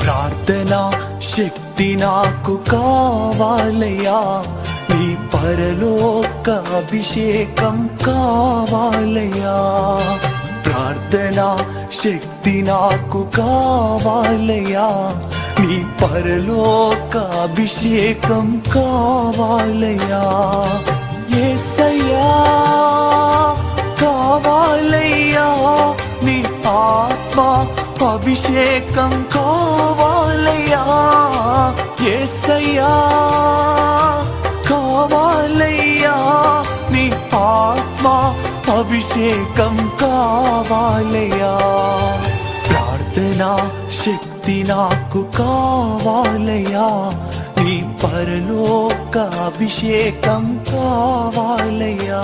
ప్రార్థనా శక్తి నాకు కావాలయ్యా, నీ పరలోక అభిషేకం కావాలయ్యా. ప్రార్థనా శక్తి నాకు కావాలయ్యా, నీ పరలోక అభిషేకం కావాలయ్యా. యేసయ్యా కావాలయ్యా, నీ ఆత్మ అభిషేకం కావాలయ్యా. యేసయ్యా కావాలయ్యా, నీ ఆత్మ అభిషేకం కావాలయ్యా. ప్రార్థనా శక్తి నాకు కావాలయ్యా, నీ పరలోక అభిషేకం కావాలయ్యా.